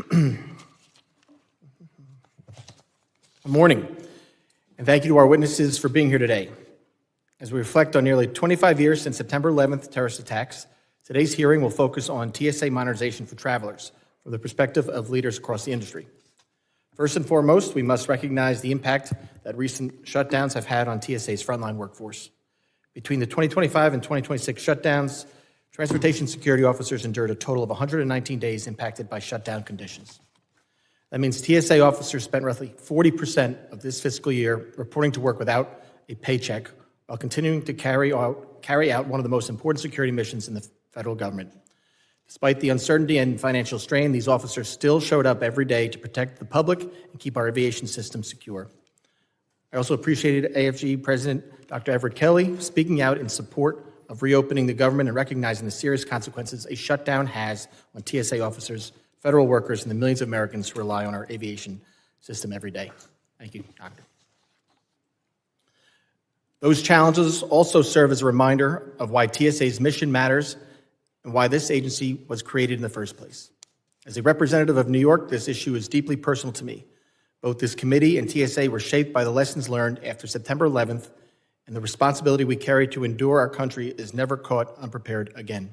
Good morning, and thank you to our witnesses for being here today. As we reflect on nearly 25 years since September 11th terrorist attacks, today's hearing will focus on TSA modernization for travelers from the perspective of leaders across the industry. First and foremost, we must recognize the impact that recent shutdowns have had on TSA's frontline workforce. Between the 2025 and 2026 shutdowns, transportation security officers endured a total of 119 days impacted by shutdown conditions. That means TSA officers spent roughly 40% of this fiscal year reporting to work without a paycheck while continuing to carry out one of the most important security missions in the federal government. Despite the uncertainty and financial strain, these officers still showed up every day to protect the public and keep our aviation system secure. I also appreciated AFG President Dr. Everett Kelly speaking out in support of reopening the government and recognizing the serious consequences a shutdown has on TSA officers, federal workers, and the millions of Americans who rely on our aviation system every day. Thank you, Doctor. Those challenges also serve as a reminder of why TSA's mission matters and why this agency was created in the first place. As a representative of New York, this issue is deeply personal to me. Both this committee and TSA were shaped by the lessons learned after September 11th, and the responsibility we carry to endure our country is never caught unprepared again.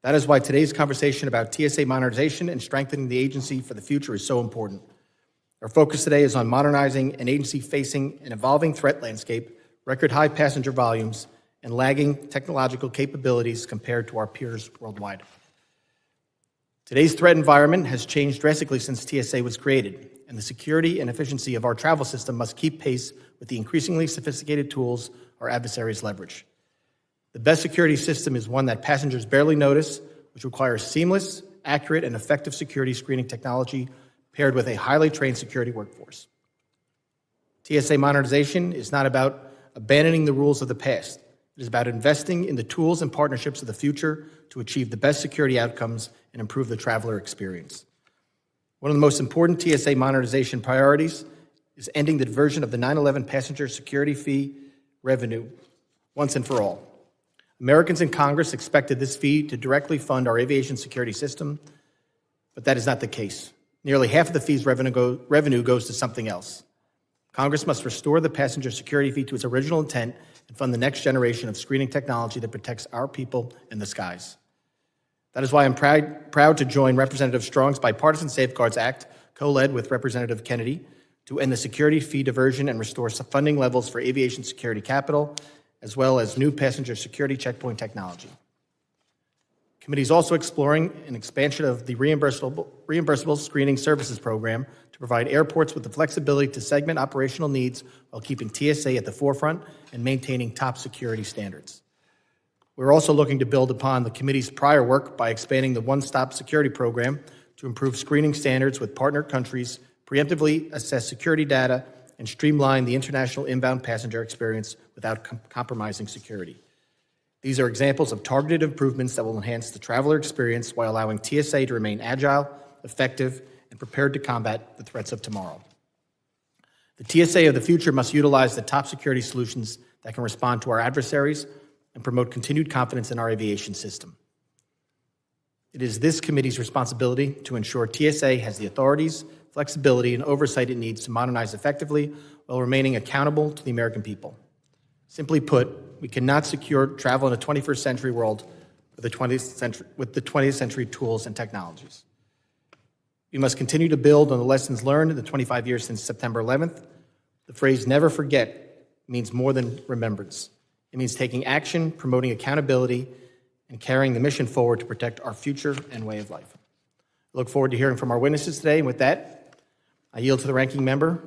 That is why today's conversation about TSA modernization and strengthening the agency for the future is so important. Our focus today is on modernizing an agency facing an evolving threat landscape, record high passenger volumes, and lagging technological capabilities compared to our peers worldwide. Today's threat environment has changed drastically since TSA was created, and the security and efficiency of our travel system must keep pace with the increasingly sophisticated tools our adversaries leverage. The best security system is one that passengers barely notice, which requires seamless, accurate, and effective security screening technology paired with a highly trained security workforce. TSA modernization is not about abandoning the rules of the past. It is about investing in the tools and partnerships of the future to achieve the best security outcomes and improve the traveler experience. One of the most important TSA modernization priorities is ending the diversion of the 9/11 passenger security fee revenue once and for all. Americans in Congress expected this fee to directly fund our aviation security system, but that is not the case. Nearly half of the fee's revenue goes to something else. Congress must restore the passenger security fee to its original intent and fund the next generation of screening technology that protects our people and the skies. That is why I'm proud to join Representative Strong's Bipartisan Safeguards Act, co-led with Representative Kennedy, to end the security fee diversion and restore funding levels for aviation security capital, as well as new passenger security checkpoint technology. The committee is also exploring an expansion of the reimbursable screening services program to provide airports with the flexibility to segment operational needs while keeping TSA at the forefront and maintaining top security standards. We're also looking to build upon the committee's prior work by expanding the one-stop security program to improve screening standards with partner countries, preemptively assess security data, and streamline the international inbound passenger experience without compromising security. These are examples of targeted improvements that will enhance the traveler experience while allowing TSA to remain agile, effective, and prepared to combat the threats of tomorrow. The TSA of the future must utilize the top security solutions that can respond to our adversaries and promote continued confidence in our aviation system. It is this committee's responsibility to ensure TSA has the authorities, flexibility, and oversight it needs to modernize effectively while remaining accountable to the American people. Simply put, we cannot secure travel in a 21st century world with the 20th century tools and technologies. We must continue to build on the lessons learned in the 25 years since September 11th. The phrase "never forget" means more than remembrance. It means taking action, promoting accountability, and carrying the mission forward to protect our future and way of life. I look forward to hearing from our witnesses today, and with that, I yield to the ranking member